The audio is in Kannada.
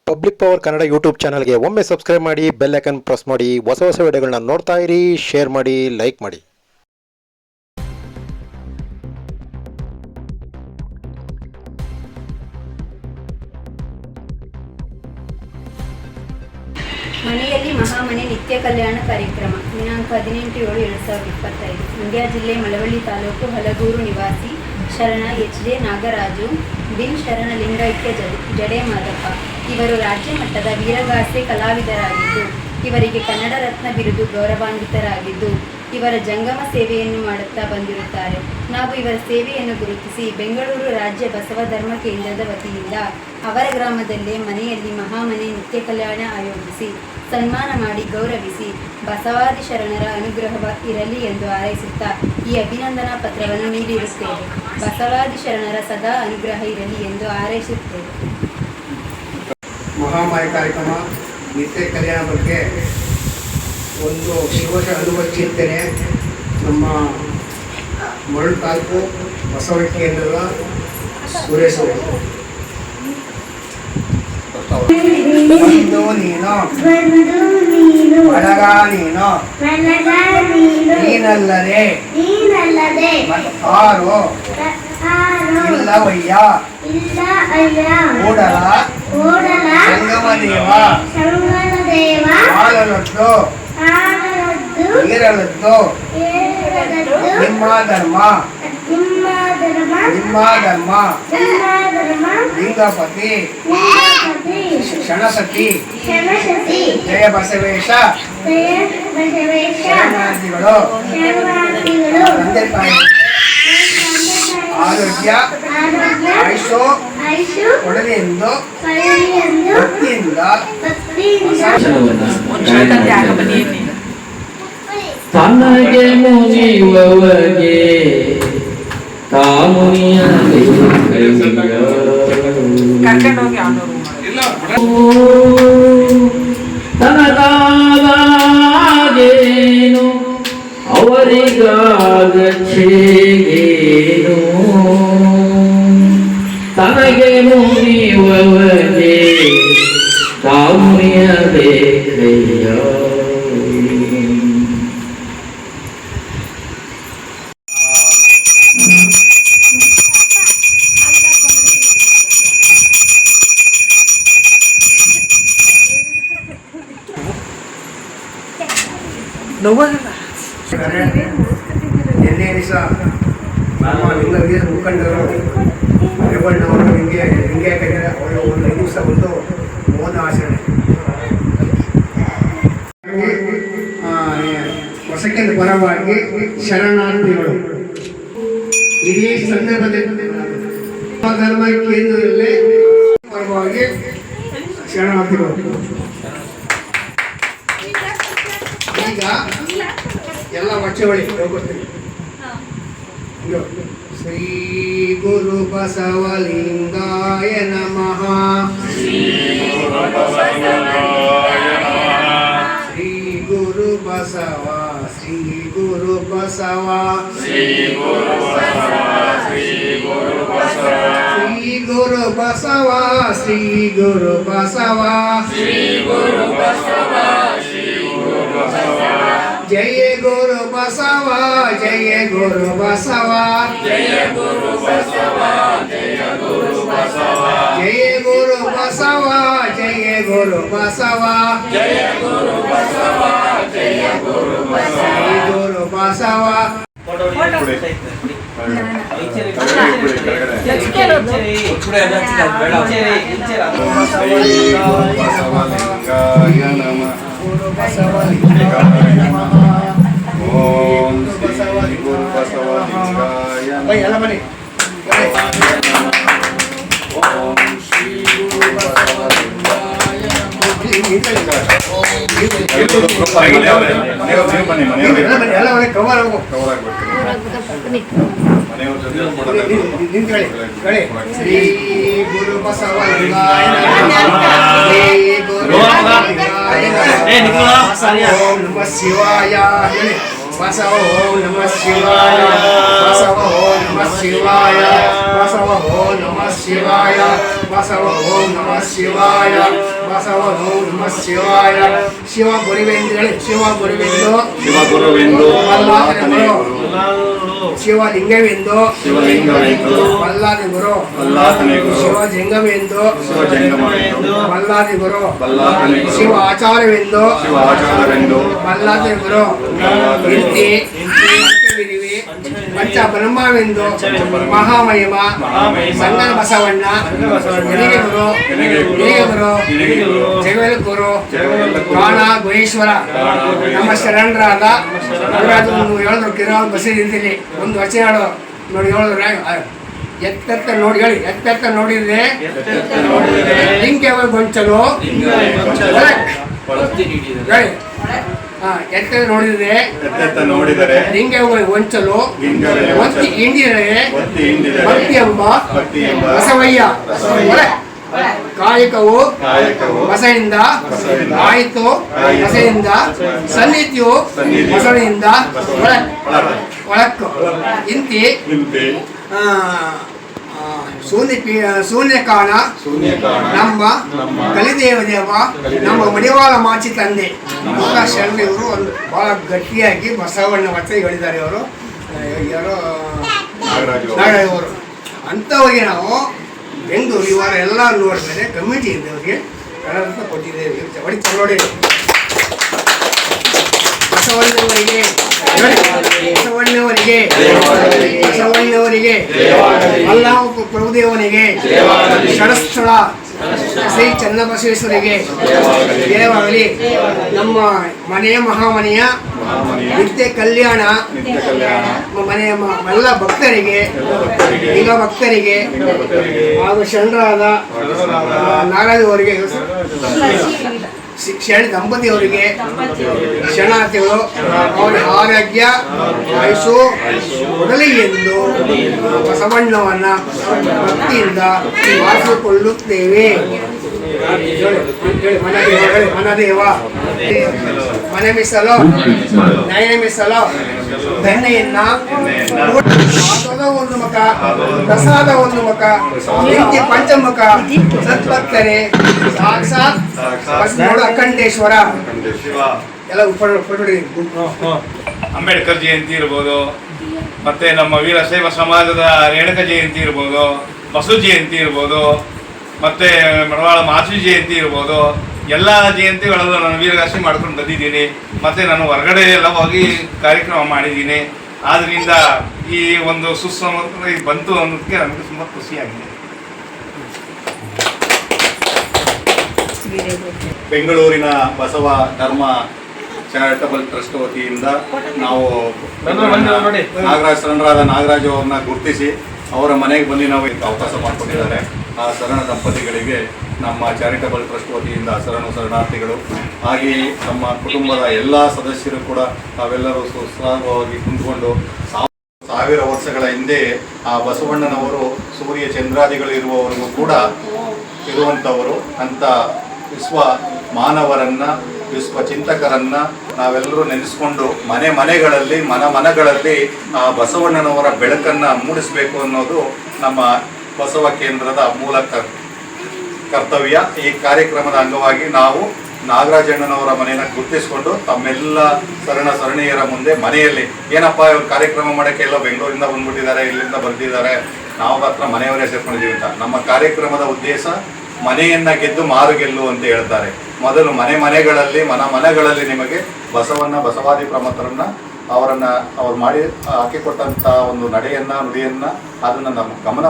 ಪಬ್ಲಿಕ್ ಪವರ್ ಕನ್ನಡ ಯೂಟ್ಯೂಬ್ ಚಾನಲ್ಗೆ ಒಮ್ಮೆ ಸಬ್ಸ್ಕ್ರೈಬ್ ಮಾಡಿ, ಬೆಲ್ ಐಕನ್ ಪ್ರೆಸ್ ಮಾಡಿ. ಹೊಸ ವಿಡಿಯೋಗಳನ್ನ ನೋಡ್ತಾ ಇರಿ, ಶೇರ್ ಮಾಡಿ, ಲೈಕ್ ಮಾಡಿ. ಮನೆಯಲ್ಲಿ ಮಹಾಮನೆ ನಿತ್ಯ ಕಲ್ಯಾಣ ಕಾರ್ಯಕ್ರಮ ದಿನಾಂಕ 18/7/2025. ಮಂಡ್ಯ ಜಿಲ್ಲೆ ಮಳವಳ್ಳಿ ತಾಲೂಕು ಹಲಗೂರು ನಿವಾಸಿ ಶರಣ ಎಚ್.ಜೆ. ನಾಗರಾಜು ಬಿನ್ ಶರಣ ಲಿಂಗೈಕ್ಯ ಜಡೆ ಮಾದಪ್ಪ ಇವರು ರಾಜ್ಯ ಮಟ್ಟದ ವೀರಗಾಸೆ ಕಲಾವಿದರಾಗಿದ್ದು, ಇವರಿಗೆ ಕನ್ನಡ ರತ್ನ ಬಿರುದು ಗೌರವಾನ್ವಿತರಾಗಿದ್ದು, ಇವರ ಜಂಗಮ ಸೇವೆಯನ್ನು ಮಾಡುತ್ತಾ ಬಂದಿರುತ್ತಾರೆ. ನಾವು ಇವರ ಸೇವೆಯನ್ನು ಗುರುತಿಸಿ ಬೆಂಗಳೂರು ರಾಜ್ಯ ಬಸವ ಧರ್ಮ ಕೇಂದ್ರದ ವತಿಯಿಂದ ಅವರ ಗ್ರಾಮದಲ್ಲೇ ಮನೆಯಲ್ಲಿ ಮಹಾಮನೆ ನಿತ್ಯ ಕಲ್ಯಾಣ ಆಯೋಜಿಸಿ ಸನ್ಮಾನ ಮಾಡಿ ಗೌರವಿಸಿ ಬಸವಾದಿ ಶರಣರ ಅನುಗ್ರಹ ಇರಲಿ ಎಂದು ಹಾರೈಸುತ್ತಾ ಈ ಅಭಿನಂದನಾ ಪತ್ರವನ್ನು ನೀಡಿರುತ್ತೇವೆ. ಬಸವಾದಿ ಶರಣರ ಸದಾ ಅನುಗ್ರಹ ಇರಲಿ ಎಂದು ಹಾರೈಸುತ್ತೇವೆ. ಮಹಾಮಾಯ ಕಾರ್ಯಕ್ರಮ ನಿತ್ಯ ಕಲ್ಯಾಣ ಬಗ್ಗೆ ಒಂದು ಶಿವಶ ಅನುಭವ ಚಿಂತನೆ ನಮ್ಮ ಮರಳು ತಾಲೂಕು ಬಸವ ಕೇಂದ್ರದ ಸುರೇಶ್ ಅವರು. ಬಂದು ನೀನು ಬಳಗ ನೀನು ನೀನಲ್ಲದೆ ಮತ್ತಾರು ಇಲ್ಲವಯ್ಯ ಕೂಡಲ ಸಂಗಮ ದೇವ ಹಾಲಲದ್ದು ಇರಲದ್ದು ನಿಮ್ಮ ಧರ್ಮ ಲಿಂಗಪತಿ ಕ್ಷಣಸತಿ ಜಯ ಬಸವೇಶ ಶರಣಾರ್ಥಿಗಳು ತಂದೆ ತಾಯಿ ಆರೋಗ್ಯ ಆಯುಷು ಕೊಡಲಿ ಎಂದು ಭಕ್ತಿಯಿಂದ ತನಗೆ ಮುನಿಯುವವಗೆ ತನಗಾಗೇನು ಅವರಿಗಾಗೇನು ತನಗೆ ಮುನಿಯುವವಗೆ ಕಾಮುನಿಯಬೇಕಯ್ಯ. ನಿನ್ನೆ ದಿವಸ ನಮ್ಮ ಲಿಂಗವೀರ ಮುಖಂಡರು ರೇವಣ್ಣವರು ಲಿಂಗೈಕ್ಯ ಅವರು ಒಂದು 5 ದಿವಸ ಒಂದು ಮೌನ ಆಚರಣೆ ಹೊಸಕೆಂದು ಪರವಾಗಿ ಶರಣಾರ್ಥಿಗಳು ಇಡೀ ಸಂದರ್ಭದಲ್ಲಿ ಧರ್ಮ ಕೇಂದ್ರದಲ್ಲೇ ಪರವಾಗಿ ಶರಣಾರ್ಥಿಗಳು. ಈಗ ಎಲ್ಲ ಮಚ್ಚವಳಿ ಹೋಗ್ತೀನಿ. ಶ್ರೀ ಗುರು ಬಸವಲಿಂಗಾಯ ನಮಃ. ಶ್ರೀ ಗುರು ಬಸವ ಶ್ರೀ ಗುರು ಬಸವ ಶ್ರೀ ಗುರು ಬಸವ ಶ್ರೀ ಗುರು ಬಸವ ಜಯ ಗುರು ಬಸವ ಜಯ ಗುರು ಬಸವ ಜಯ ಗುರು ಬಸವ ಜಯ ಗುರು ಬಸವ ಜಯ ಗುರು ಬಸವ ಜಯ ಗುರು ಬಸವ ಜಯ ಗುರು ಬಸವ ಜಯ ಗುರು ಬಸವ ಗುರು ಬಸವ ಓಂ ಶ್ರೀ ಗುರು ಬಸವಲಿಂಗಾಯ ನಮಃ. ಓಂ ಶ್ರೀ ಗುರು ಬಸವಲಿಂಗಾಯ ಶ್ರೀ ಗುರು ಬಸವಲಿಂಗಾಯ ಓಂ ನಮಃ ಶಿವಾಯ ಬಸವ ಓಂ ನಮಃ ಶಿವಾಯ ಬಸವ ಓಂ ನಮಃ ಶಿವಾಯ ಬಸವ ಓಂ ನಮಃ ಶಿವಾಯ ಬಸವ ಓಂ ನಮಃ ಶಿವಾಯ ಬಸವ ಓಂ ನಮಃ ಶಿವಾಯ ಶಿವ ಗುರುವೆಂದು ಶಿವ ಗುರುವೆಂದು ಶಿವ ಗುರುವೆಂದು ಬಲ್ಲಾದನೆ ಗುರು ಶಿವಲಿಂಗವೆಂದು ಶಿವಲಿಂಗವೆಂದು ಬಲ್ಲಾದಿ ಗುರು ಬಲ್ಲಾದನೆ ಗುರು ಶಿವಜಂಗವೆಂದು ಶಿವಜಂಗಮೆಂದು ಬಲ್ಲಾದಿ ಗುರು ಬಲ್ಲಾದನೆ ಗುರು ಶಿವ ಆಚಾರವೆಂದು ಶಿವ ಆಚಾರವೆಂದು ಬಲ್ಲಾದಿ ಗುರು ಇಂತಿ ಪಂಚ ಬ್ರಹ್ಮವೆಂದು ಮಹಾಮಹಿಮ ಸಂಗನ ಬಸವಣ್ಣ ನಿನಗೆ ಗುರು ನಿನಗೆ ಗುರು ಜಗವೆಲ ಗುರು ಪ್ರಾಣ ಗುಹೇಶ್ವರ ನಮ್ಮ ಶರಣರಾದ ನಾಗರಾಜು ಹೇಳಿದ್ರು ಕಿರಾವ್ ಬಸಿ ನಿಂತಿಲ್ಲಿ ಒಂದು ವಚನ ಹೇಳು ನೋಡಿ ಹೇಳಿದ್ರೆ ಎತ್ತೆತ್ತ ನೋಡಿ ಹೇಳಿ ಎತ್ತೆತ್ತ ನೋಡಿದ್ರೆ ಲಿಂಕ್ ಯಾವಾಗ ಗೊಂಚಲು ಹೇಳಿ ಎತ್ತ ನೋಡಿದ್ರೆ ನೋಡಿದರೆ ಲಿಂಗ ಗೊಂಚಲು ಒತ್ತಿ ಹಿಂಡಿದರೆ ಭಕ್ತಿ ಎಂಬ ಬಸವಯ್ಯ ಕಾಯಕವು ಬಸವಿನಿಂದ ಆಯಿತು ಬಸವಿನಿಂದ ಸನ್ನಿಧಿಯು ಬಸವನಿಂದ ಒಳಕ್ಕು ಇಂತಿ ಶೂನ್ಯಕಾಣ ನಮ್ಮ ಕಲಿದೇವ ದೇವ ನಮ್ಮ ಮಡಿವಾಳ ಮಾಚಿ ತಂದೆ ಶರಣ ಇವರು ಒಂದು ಬಹಳ ಗಟ್ಟಿಯಾಗಿ ಬಸವಣ್ಣ ವಚನ ಹೇಳಿದ್ದಾರೆ ಇವರು ಯಾರೋ ನಾಗರಾಜ್ ಅವರು ಅಂಥವ್ರಿಗೆ ನಾವು ಬೆಂಗಳೂರು ಈ ವಾರ ಎಲ್ಲ ನೋಡಿದ್ರೆ ಕಮಿಟಿಯಿಂದ ಅವ್ರಿಗೆ ಕನ್ನಡ ಕೊಟ್ಟಿದ್ದೇವೆ ಹೊಡಿ ನೋಡಿ ಬಸವಣ್ಣವರಿಗೆ ಬಸವಣ್ಣವರಿಗೆ ಬಸವಣ್ಣವರಿಗೆ ಅಲ್ಲಾಹ ಪ್ರಭುದೇವನಿಗೆ ಷಡಸ್ಥಳ ಶ್ರೀ ಚನ್ನಬಸವೇಶ್ವರಿಗೆ ದೇವಾಗಲಿ ನಮ್ಮ ಮನೆಯ ಮಹಾಮನೆಯ ನಿತ್ಯ ಕಲ್ಯಾಣ ಮನೆಯ ಎಲ್ಲ ಭಕ್ತರಿಗೆ ಈಗ ಭಕ್ತರಿಗೆ ಹಾಗೂ ಶರಣರಾದ ನಾಗರಾಜ್ ಅವರಿಗೆ ಶರಣ ದಂಪತಿಯವರಿಗೆ ಶರಣಾರ್ಥಿಗಳು ಅವರ ಆರೋಗ್ಯ ಆಯುಷು ಕೊಡಲಿ ಎಂದು ಬಸವಣ್ಣವನ್ನ ಭಕ್ತಿಯಿಂದ ಮಾಡಿಸಿಕೊಳ್ಳುತ್ತೇವೆ. ಮನದೇವ ಮನೆ ಮಿಸಲು ನಯನ ಮಿಸಲು ಬೆಣ್ಣೆಯನ್ನ ಆತದ ಒಂದು ಮುಖ ಪ್ರಸಾದ ಒಂದು ಮುಖ ನಿತ್ಯ ಪಂಚಮುಖ ಸತ್ಭಕ್ತರೆ ಸಾಕ್ಷಾತ್ ನೋಡು ಅಖಂಡೇಶ್ವರ ಎಲ್ಲ ಉಪಡಿ ಅಂಬೇಡ್ಕರ್ ಜಯಂತಿ ಇರ್ಬೋದು, ಮತ್ತೆ ನಮ್ಮ ವೀರಶೈವ ಸಮಾಜದ ರೇಣುಕ ಜಯಂತಿ ಇರ್ಬೋದು, ಬಸವ ಜಯಂತಿ ಇರ್ಬೋದು, ಮತ್ತೆ ಮಡವಾಳ ಮಾಚಿ ಜಯಂತಿ ಇರ್ಬೋದು, ಎಲ್ಲ ಜಯಂತಿಗಳನ್ನು ನಾನು ವೀರಗಾಸೆ ಮಾಡ್ಕೊಂಡು ಬಂದಿದ್ದೀನಿ. ಮತ್ತು ನಾನು ಹೊರಗಡೆ ಎಲ್ಲ ಹೋಗಿ ಕಾರ್ಯಕ್ರಮ ಮಾಡಿದ್ದೀನಿ. ಆದ್ದರಿಂದ ಈ ಒಂದು ಸುಸಂಸ್ಕೃತಿ ಬಂತು ಅನ್ನೋದಕ್ಕೆ ನಮಗೆ ತುಂಬ ಖುಷಿಯಾಗಿದೆ. ಬೆಂಗಳೂರಿನ ಬಸವ ಧರ್ಮ ಚಾರಿಟಬಲ್ ಟ್ರಸ್ಟ್ ವತಿಯಿಂದ ನಾವು ನಾಗರಾಜ್ ಶರಣರಾದ ನಾಗರಾಜ್ ಅವ್ರನ್ನ ಗುರುತಿಸಿ ಅವರ ಮನೆಗೆ ಬಂದು ನಾವು ಅವಕಾಶ ಮಾಡಿಕೊಂಡಿದ್ದಾರೆ. ಆ ಶರಣ ದಂಪತಿಗಳಿಗೆ ನಮ್ಮ ಚಾರಿಟಬಲ್ ಟ್ರಸ್ಟ್ ವತಿಯಿಂದ ಶರಣಾರ್ಥಿಗಳು ಹಾಗೆಯೇ ನಮ್ಮ ಕುಟುಂಬದ ಎಲ್ಲ ಸದಸ್ಯರು ಕೂಡ ತಾವೆಲ್ಲರೂ ಸುಸ್ವಾಗವಾಗಿ ಕುಂತ್ಕೊಂಡು ಸಾವಿರ ವರ್ಷಗಳ ಹಿಂದೆ ಆ ಬಸವಣ್ಣನವರು ಸೂರ್ಯ ಚಂದ್ರಾದಿಗಳು ಇರುವವರೆಗೂ ಕೂಡ ಇರುವಂಥವರು ಅಂತ ವಿಶ್ವ ಮಾನವರನ್ನ ವಿಶ್ವ ಚಿಂತಕರನ್ನ ನಾವೆಲ್ಲರೂ ನೆನೆಸ್ಕೊಂಡು ಮನೆಗಳಲ್ಲಿ ಮನಗಳಲ್ಲಿ ಆ ಬಸವಣ್ಣನವರ ಬೆಳಕನ್ನು ಮೂಡಿಸಬೇಕು ಅನ್ನೋದು ನಮ್ಮ ಬಸವ ಕೇಂದ್ರದ ಮೂಲ ಕರ್ತವ್ಯ. ಈ ಕಾರ್ಯಕ್ರಮದ ಅಂಗವಾಗಿ ನಾವು ನಾಗರಾಜಣ್ಣನವರ ಮನೆಯನ್ನು ಗುರುತಿಸಿಕೊಂಡು ತಮ್ಮೆಲ್ಲ ಸರಣೀಯರ ಮುಂದೆ ಮನೆಯಲ್ಲಿ ಏನಪ್ಪ ಇವ್ರು ಕಾರ್ಯಕ್ರಮ ಮಾಡೋಕ್ಕೆ ಎಲ್ಲ ಬೆಂಗಳೂರಿಂದ ಬಂದ್ಬಿಟ್ಟಿದ್ದಾರೆ, ಇಲ್ಲಿಂದ ಬಂದಿದ್ದಾರೆ, ನಾವು ಮಾತ್ರ ಮನೆಯವರೇ ಸೇರ್ಕೊಂಡಿದ್ದೀವಿ ಅಂತ. ನಮ್ಮ ಕಾರ್ಯಕ್ರಮದ ಉದ್ದೇಶ ಮನೆಯನ್ನ ಗೆದ್ದು ಮಾರು ಗೆಲ್ಲು ಅಂತ ಹೇಳ್ತಾರೆ. ಮೊದಲು ಮನೆಗಳಲ್ಲಿ ನಿಮಗೆ ಬಸವಾದಿ ಪ್ರಮಥರನ್ನ ಅವ್ರು ಮಾಡಿ ಹಾಕಿಕೊಟ್ಟಂತ ಒಂದು ನುಡಿಯನ್ನ ಅದನ್ನ ನಮ್ಮ ಗಮನ